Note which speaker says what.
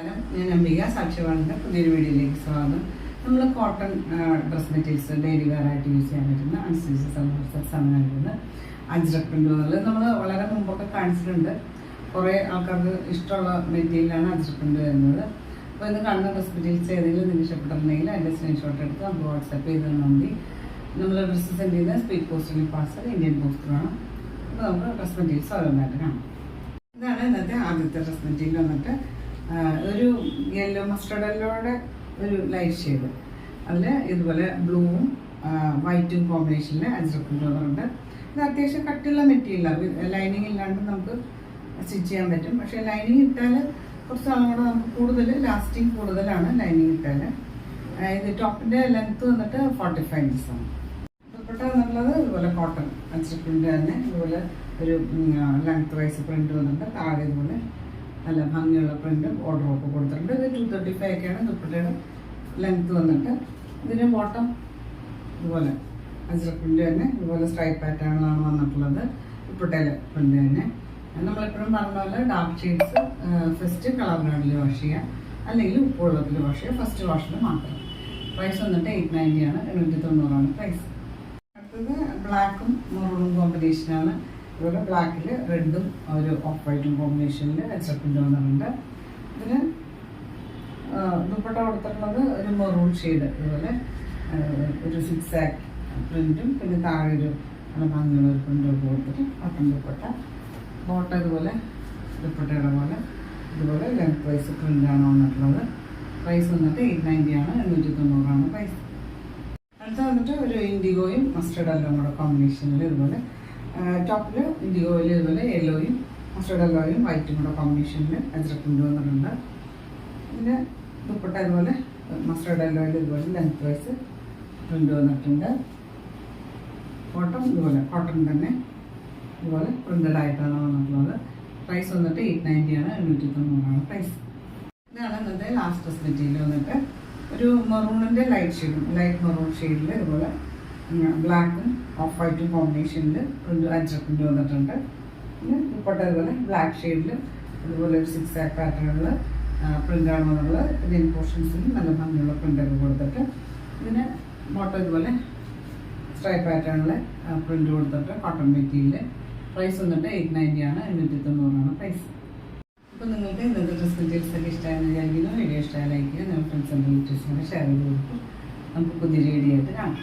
Speaker 1: നമസ്കാരം, ഞാൻ അംബിക സാക്ഷ്യവാണിൻ്റെ പുതിയൊരു വീഡിയോയിലേക്ക് സ്വാഗതം. നമ്മൾ cotton dress materials daily wear ആയിട്ട് യൂസ് ചെയ്യാൻ പറ്റുന്ന അൺസ്റ്റിച്ചസ് ആണ് നൽകുന്നത്. അജ്രക് പ്രിൻ്റ് എന്നുള്ളത് നമ്മൾ വളരെ മുമ്പൊക്കെ കാണിച്ചിട്ടുണ്ട്. കുറേ ആൾക്കാർക്ക് ഇഷ്ടമുള്ള മെറ്റീരിയലാണ് അജ്രക് പ്രിൻ്റ് വരുന്നത്. അപ്പോൾ ഇന്ന് കാണുന്ന ഡ്രസ് മെറ്റീരിയൽസ് ഏതെങ്കിലും നിങ്ങൾക്ക് ഇഷ്ടപ്പെട്ടിട്ടുണ്ടെങ്കിൽ അതിൻ്റെ സ്ക്രീൻഷോട്ട് എടുത്ത് നമുക്ക് വാട്സാപ്പ് ചെയ്ത് തന്നാൽ മതി. നമ്മൾ ഡ്രസ്സ് സെൻഡ് ചെയ്യുന്ന സ്പീഡ് പോസ്റ്റിൽ പാർസൽ ഇന്ത്യൻ പോസ്റ്റ് വേണം. അപ്പോൾ നമുക്ക് ഡ്രസ് മെറ്റീരിയൽസ് ഓരോന്നായിട്ട് കാണാം. ഇതാണ് ഇന്നത്തെ ആദ്യത്തെ ഡ്രസ് മെറ്റീരിയൽ. വന്നിട്ട് ഒരു യെല്ലോ മസ്റ്റർഡ് യെല്ലോയുടെ ഒരു ലൈറ്റ് ഷെയ്ഡ്, അതിൽ ഇതുപോലെ ബ്ലൂവും വൈറ്റും കോമ്പിനേഷനിൽ അജ്രക് പ്രിൻ്റ് വന്നിട്ടുണ്ട്. ഇത് അത്യാവശ്യം കട്ടിയുള്ള മെറ്റീരിയലാണ്. ലൈനിങ് ഇല്ലാണ്ട് നമുക്ക് സ്റ്റിച്ച് ചെയ്യാൻ പറ്റും. പക്ഷേ ലൈനിങ് ഇട്ടാൽ കുറച്ച് നാളും കൂടെ നമുക്ക് കൂടുതൽ ലാസ്റ്റിങ് കൂടുതലാണ് ലൈനിങ് ഇട്ടാൽ. ഇത് ടോപ്പിൻ്റെ ലെങ്ത്ത് വന്നിട്ട് 45 ഇഞ്ചസാണ്. ദുപ്പട്ട എന്നുള്ളത് ഇതുപോലെ കോട്ടൺ അജ്രക് പ്രിൻ്റ് തന്നെ ഇതുപോലെ ഒരു ലെങ്ത് വൈസ് പ്രിൻ്റ് വന്നിട്ട് താഴെ ഇതുപോലെ നല്ല ഭംഗിയുള്ള പ്രിൻ്റും ഓർഡറൊക്കെ കൊടുത്തിട്ടുണ്ട്. ഇത് 235 ഒക്കെയാണ് ദുപ്പട്ടയുടെ ലെങ്ത്ത് വന്നിട്ട്. ഇതിന് ബോട്ടം ഇതുപോലെ അജ്രക് പ്രിൻ്റ് തന്നെ ഇതുപോലെ സ്ട്രൈപ്പ് പാറ്റേണിലാണ് വന്നിട്ടുള്ളത്. ദുപ്പട്ടയിലെ പ്രിൻ്റ് തന്നെ നമ്മളെപ്പോഴും പറഞ്ഞ പോലെ ഡാർക്ക് ഷെയ്ഡ്സ് ഫസ്റ്റ് കളർ ഗാർഡിൽ വാഷ് ചെയ്യുക, അല്ലെങ്കിൽ ഉപ്പുവെള്ളത്തിൽ വാഷ് ചെയ്യുക. ഫസ്റ്റ് വാഷിൽ മാത്രം. പ്രൈസ് വന്നിട്ട് 890 ആണ്, 890 പ്രൈസ്. അടുത്തത് ബ്ലാക്കും മെറൂണും കോമ്പിനേഷനാണ്. ഇതുപോലെ ബ്ലാക്കിൽ റെഡും ഒരു ഓഫ് വൈറ്റും കോമ്പിനേഷനിൽ അജ്രക് പ്രിൻ്റ് വന്നിട്ടുണ്ട്. ഇതിന് ദുപ്പട്ട കൊടുത്തിട്ടുള്ളത് ഒരു മെറൂൺ ഷെയ്ഡ്, ഇതുപോലെ ഒരു സിക്സാക് പ്രിൻറ്റും പിന്നെ താഴെ ഒരു ഭംഗിയുള്ള ഒരു പ്രിൻ്റൊക്കെ കൊടുത്തിട്ട് കോട്ടൺ ദുപ്പട്ട. ബോട്ടം ഇതുപോലെ ദുപ്പട്ടയുടെ പോലെ ഇതുപോലെ ലെങ്ത് വൈസ് പ്രിൻ്റാണ് വന്നിട്ടുള്ളത്. പ്രൈസ് വന്നിട്ട് 890 ആണ്, 890 പ്രൈസ്. അടുത്ത വന്നിട്ട് ഒരു ഇൻഡിഗോയും മസ്റ്റർഡ് എല്ലാം കൂടെ കോമ്പിനേഷനിൽ ഇതുപോലെ ടോപ്പിൽ ഇൻഡിഗോയിൽ ഇതുപോലെ യെല്ലോയും മസ്റ്റർഡ് യെല്ലോയും വൈറ്റും കൂടെ കോമ്പിനേഷനിൽ അജ്രക് പ്രിൻ്റ് വന്നിട്ടുണ്ട്. പിന്നെ ദുപ്പട്ട ഇതുപോലെ മസ്റ്റർഡ് യെല്ലോയിൽ ഇതുപോലെ ലെങ്ത് വൈസ് പ്രിൻ്റ് വന്നിട്ടുണ്ട്. ബോട്ടം ഇതുപോലെ കോട്ടൺ തന്നെ ഇതുപോലെ പ്രിൻ്റഡ് ആയിട്ടാണ് വന്നിട്ടുള്ളത്. പ്രൈസ് വന്നിട്ട് 890 ആണ്, 890 പ്രൈസ്. ഇതാണ് ഇന്നത്തെ ലാസ്റ്റ് ഡ്രസ് മെറ്റീരിയൽ. വന്നിട്ട് ഒരു മെറൂണിൻ്റെ ലൈറ്റ് മെറൂൺ ഷെയ്ഡിൽ ഇതുപോലെ ബ്ലാക്കും ഓഫ് വൈറ്റും കോമ്പിനേഷനിൽ പ്രിൻ്റ് അജ്രക് പ്രിൻ്റ് വന്നിട്ടുണ്ട്. പിന്നെ ദുപ്പട്ട ഇതുപോലെ ബ്ലാക്ക് ഷെയ്ഡിൽ ഇതുപോലെ ഒരു സിക്സാക് പാറ്റേണിൽ പ്രിൻ്റാണ് വന്നുള്ളത്. ഇതിന് പോർഷൻസിൽ നല്ല ഭംഗിയുള്ള പ്രിൻ്റൊക്കെ കൊടുത്തിട്ട് ഇതിന് ബോട്ടം ഇതുപോലെ സ്ട്രൈപ്പ് പാറ്റേണിൽ പ്രിൻ്റ് കൊടുത്തിട്ട് കോട്ടൺ മെറ്റീരിയൽ. പ്രൈസ് വന്നിട്ട് 890 ആണ്, 890 പ്രൈസ്. അപ്പോൾ നിങ്ങൾക്ക് ഇന്നത്തെ ഡ്രസ് മെറ്റീരിയൽസ് ഒക്കെ ഇഷ്ടമായെന്ന് വിചാരിക്കുന്നു. വീഡിയോ ഇഷ്ടമായി ലൈക്ക് ചെയ്യുക, നിങ്ങളുടെ ഫ്രണ്ട്സ് ആൻഡ് റിലേറ്റീവ്സിനൊക്കെ ഷെയർ ചെയ്ത് കൊടുക്കും. നമുക്ക് പുതിയ വീഡിയോ ആയിട്ട് കാണാം.